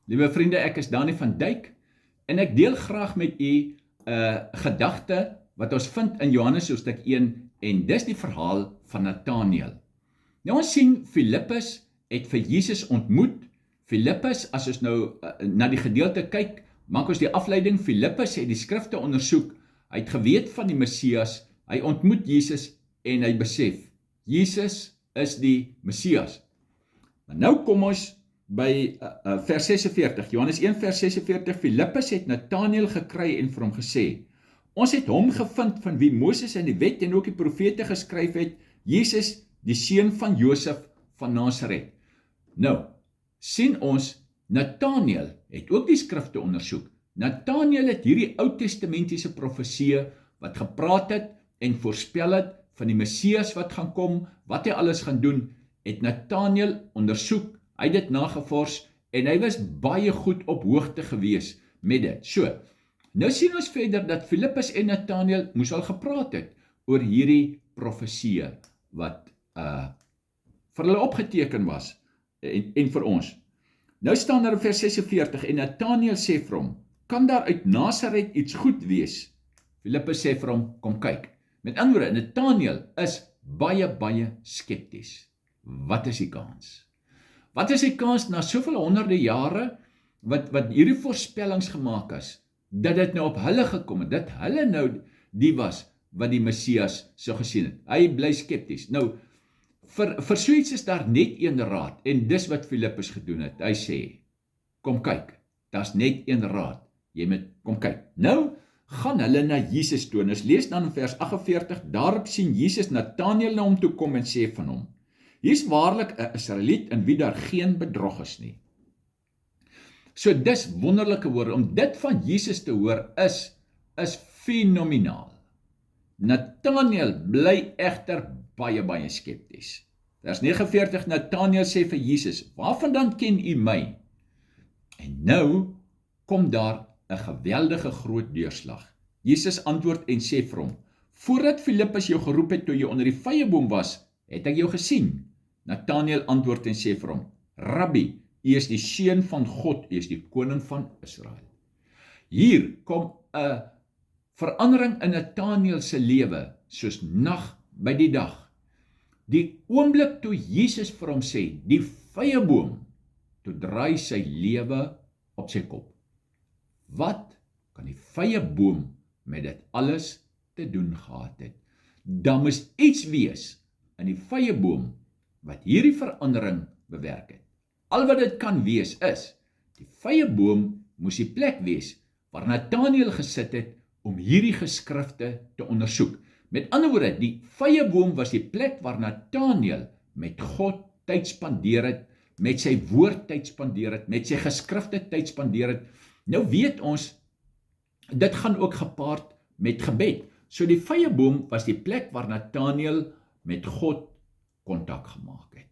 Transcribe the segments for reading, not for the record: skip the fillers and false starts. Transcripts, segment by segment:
Liewe vriende, ek is Dani van Dijk en ek deel graag met u 'n gedagte wat ons vind in Johannes hoofstuk 1 en dis die verhaal van Nathanael. Nou ons sien Filippus het vir Jesus ontmoet. Filippus, as ons nou na die gedeelte kyk, maak ons die afleiding. Filippus het die skrifte ondersoek. Hy het geweet van die Messias. Hy ontmoet Jesus en hy besef, Jesus is die Messias. Maar nou kom ons by vers 46, Johannes 1 vers 46, Filippus het Nathanael gekry en vir hom gesê, ons het hom gevind van wie Moses in die wet en ook die profete geskryf het, Jesus, die seun van Josef van Nasaret. Nou, sien ons, Nathanael het ook die skrifte ondersoek. Nathanael het hierdie Oud-testamentiese profeseë wat gepraat het en voorspel het van die Messias wat gaan kom, wat hy alles gaan doen, het Nathanael ondersoek. Hy het dit nagevors en hy was baie goed op hoogte gewees met dit. So, nou sien ons verder dat Filippus en Nathanael moes al gepraat het oor hierdie profeseë wat vir hulle opgeteken was en vir ons. Nou staan daar in vers 46 en Nathanael sê vir hom, kan daar uit Nasaret iets goed wees? Filippus sê vir hom, kom kyk. Met ander woorde, Nathanael is baie skepties. Wat is die kans? Wat is die kans na soveel honderde jare wat hierdie voorspellings gemaak is, dat dit nou op hulle gekom het, dat hulle nou die was wat die Messias sou gesien het. Hy bly skepties. Nou, vir so iets is daar net een raad, en dis wat Filippus gedoen het. Hy sê, kom kyk, daar's net een raad, jy moet kom kyk. Nou, gaan hulle na Jesus toe, en ons lees dan in vers 48, daarop sien Jesus Nathanael na hom toe kom en sê van hom, hier's waarlik 'n Israeliet in wie daar geen bedrog is nie. So dis wonderlike woorde, om dit van Jesus te hoor is fenomenaal. Nathanael bly egter baie skepties. Vers 49, Nathanael sê vir Jesus, waarvandaan ken u my? En nou kom daar 'n geweldige groot deurslag. Jesus antwoord en sê vir hom, voordat Filippus jou geroep het toe jy onder die vyeboom was, het ek jou gesien. Nathanael antwoord en sê vir hom, Rabbi, u is die seun van God, u is die koning van Israel. Hier kom 'n verandering in Nathanael se lewe, soos nag by die dag. Die oomblik toe Jesus vir hom sê, die vyeboom, toe draai sy lewe op sy kop. Wat kan die vyeboom met dit alles te doen gehad het? Daar moes iets wees in die vyeboom wat hierdie verandering bewerk het. Al wat dit kan wees is, die vyeboom moes die plek wees waar Nathanael gesit het om hierdie geskrifte te ondersoek. Met ander woorde, die vyeboom was die plek waar Nathanael met God tyd spandeer het, met sy woord tyd spandeer het, met sy geskrifte tyd spandeer het. Nou weet ons, dit gaan ook gepaard met gebed. So die vyeboom was die plek waar Nathanael met God kontak gemaak het.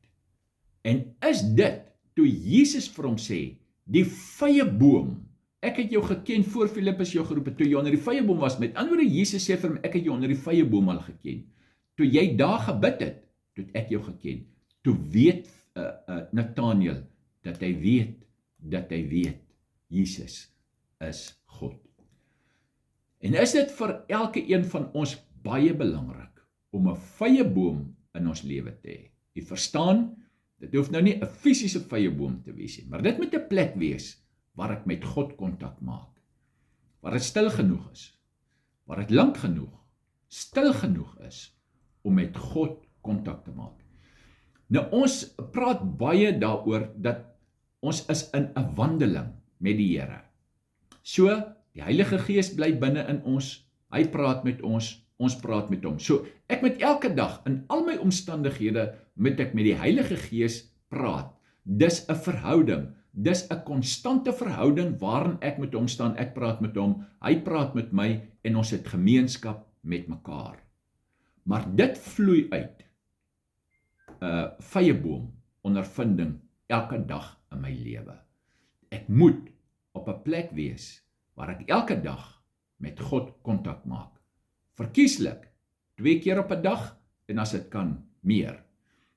En is dit, toe Jesus vir hom sê, die vyeboom, ek het jou geken voor Filippus jou geroep het, toe jy onder die vyeboom was, met ander woorde, Jesus sê vir hom, ek het jou onder die vyeboom al geken. Toe jy daar gebid het, toe ek jou geken. Toe weet Nathanael, dat hy weet, Jesus is God. En is dit vir elke een van ons baie belangrik, om 'n vyeboom in ons lewe te hê. Jy verstaan, dit hoef nou nie 'n fisiese vyeboom te wees nie, maar dit moet 'n plek wees, waar ek met God kontak maak, waar dit stil genoeg is, waar dit lank genoeg, stil genoeg is, om met God kontak te maak. Nou ons praat baie daaroor, dat ons is in 'n wandeling met die Here. So, die Heilige Gees bly binne in ons, hy praat met ons praat met hom. So, ek moet elke dag, in al my omstandighede, moet ek met die Heilige Gees praat. Dis 'n verhouding, dis 'n konstante verhouding waarin ek met hom staan, ek praat met hom, hy praat met my en ons het gemeenskap met mekaar. Maar dit vloei uit 'n vyeboom ondervinding elke dag in my lewe. Ek moet op 'n plek wees waar ek elke dag met God kontak maak. Verkieslik 2 keer op 'n dag en as dit kan meer.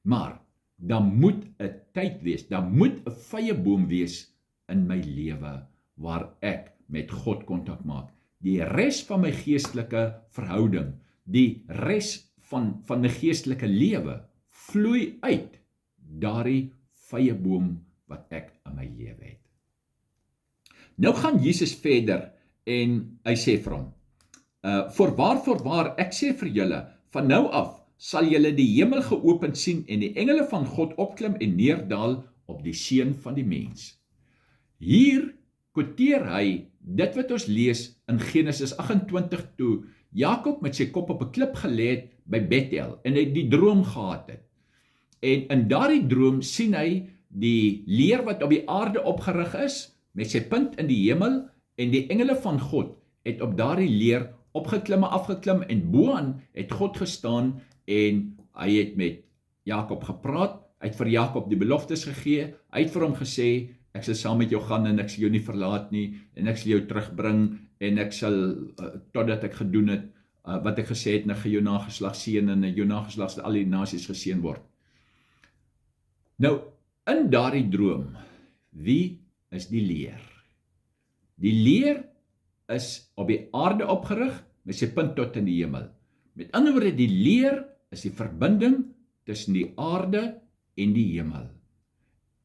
Maar dan moet 'n tyd wees, dan moet 'n vyeboom wees in my lewe waar ek met God kontak maak. Die res van my geestelike verhouding, die res van my geestelike lewe, vloei uit daardie vyeboom wat ek in my lewe het. Nou gaan Jesus verder en hy sê vir hom, voorwaar, ek sê vir julle, van nou af sal julle die hemel geopen sien en die engele van God opklim en neerdaal op die seun van die mens. Hier quoteer hy dit wat ons lees in Genesis 28 toe Jakob met sy kop op 'n klip gelê het by Bethel en hy die droom gehad het. En in daardie droom sien hy die leer wat op die aarde opgerig is met sy punt in die hemel en die engele van God het op daardie leer opgeklim en afgeklim en boaan het God gestaan en hy het met Jakob gepraat, hy het vir Jakob die beloftes gegee, hy het vir hom gesê, ek sal saam met jou gaan en ek sal jou nie verlaat nie, en ek sal jou terugbring, en ek sal, totdat ek gedoen het, wat ek gesê het, en ek gaan jou nageslag seën, en jou nageslag sal al die nasies geseën word. Nou, in daardie droom, wie is die leer? Die leer is op die aarde opgerig, met sy punt tot in die hemel. Met ander woorde, die leer is die verbinding tussen die aarde en die hemel.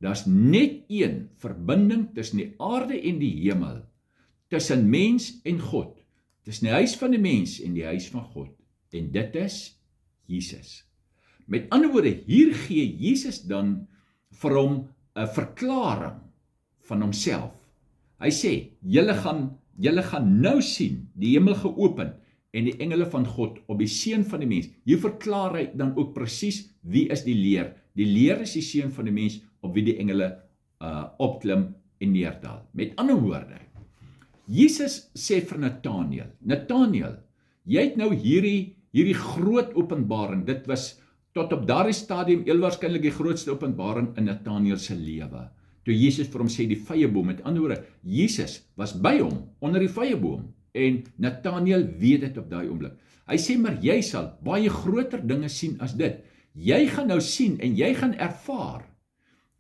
Daar's net een verbinding tussen die aarde en die hemel, tussen mens en God, tussen die huis van die mens en die huis van God, en dit is Jesus. Met ander woorde, hier gee Jesus dan vir hom 'n verklaring van homself. Hy sê, julle gaan nou sien die hemel geopen en die engele van God op die seun van die mens. Hier verklaar hy dan ook presies wie is die leer. Die leer is die seun van die mens op wie die engele opklim en neerdaal. Met ander woorde, Jesus sê vir Nathanael, jy het nou hierdie groot openbaring, dit was tot op daardie stadium heel waarskynlik die grootste openbaring in Nathanael se lewe. Toe Jesus vir hom sê die vyeboom, met ander woorde, Jesus was by hom onder die vyeboom en Nathanael weet dit op daai oomblik. Hy sê maar jy sal baie groter dinge sien as dit. Jy gaan nou sien en jy gaan ervaar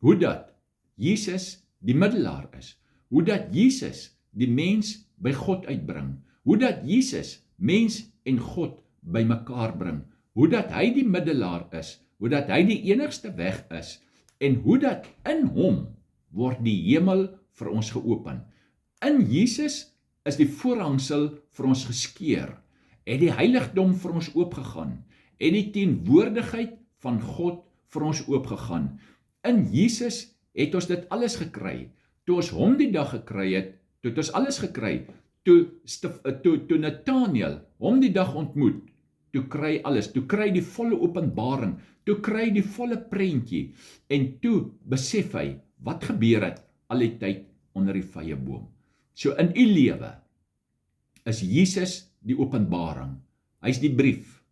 hoe dat Jesus die middelaar is, hoe dat Jesus die mens by God uitbring, hoe dat Jesus mens en God by mekaar bring, hoe dat hy die middelaar is, hoe dat hy die enigste weg is, en hoe dat in hom word die hemel vir ons geopen. In Jesus is die voorhangsel vir ons geskeur, het die heiligdom vir ons oopgegaan, en die teenwoordigheid van God vir ons oopgegaan. In Jesus het ons dit alles gekry, toe ons hom die dag gekry het, toe het ons alles gekry, toe Nathanael hom die dag ontmoet, toe kry alles, toe kry die volle openbaring, toe kry die volle prentjie, en toe besef hy, wat gebeur het al die tyd onder die vyeboom. So in u lewe is Jesus die openbaring, hy is die brief,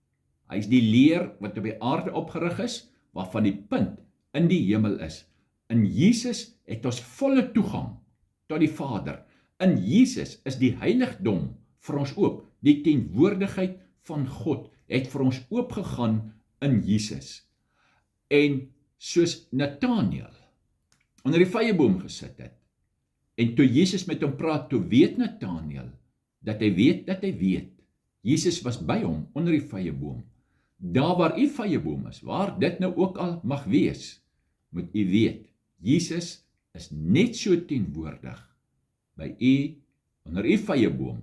hy is die leer wat op die aarde opgerig is, waarvan die punt in die hemel is. In Jesus het ons volle toegang tot die Vader. In Jesus is die heiligdom vir ons oop, die teenwoordigheid van God het vir ons oopgegaan in Jesus. En soos Nathanael onder die vyeboom gesit het, en toe Jesus met hom praat, toe weet Nathanael, dat hy weet, Jesus was by hom onder die vyeboom. Daar waar u vyeboom is, waar dit nou ook al mag wees, moet u weet, Jesus is net so teenwoordig by u, onder u vyeboom,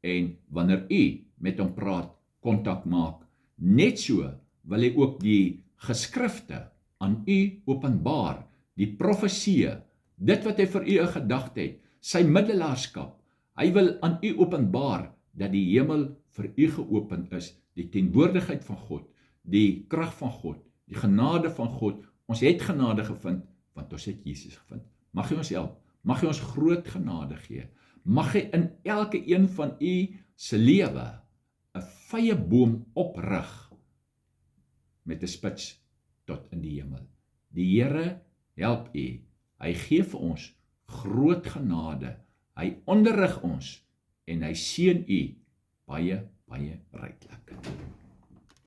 en wanneer u met hom praat, kontak maak, net so wil hy ook die geskrifte aan u openbaar, die profeseë, dit wat hy vir u 'n gedagte het, sy middelaarskap, hy wil aan u openbaar, dat die hemel vir u geopen is, die teenwoordigheid van God, die krag van God, die genade van God, ons het genade gevind, want ons het Jesus gevind. Mag hy ons help, mag hy ons groot genade gee, mag hy in elke een van u se lewe 'n vyeboom oprig, met 'n spits tot in die hemel. Die Here help u, hy gee vir ons groot genade, hy onderrig ons, en hy seën u baie, baie ryklik.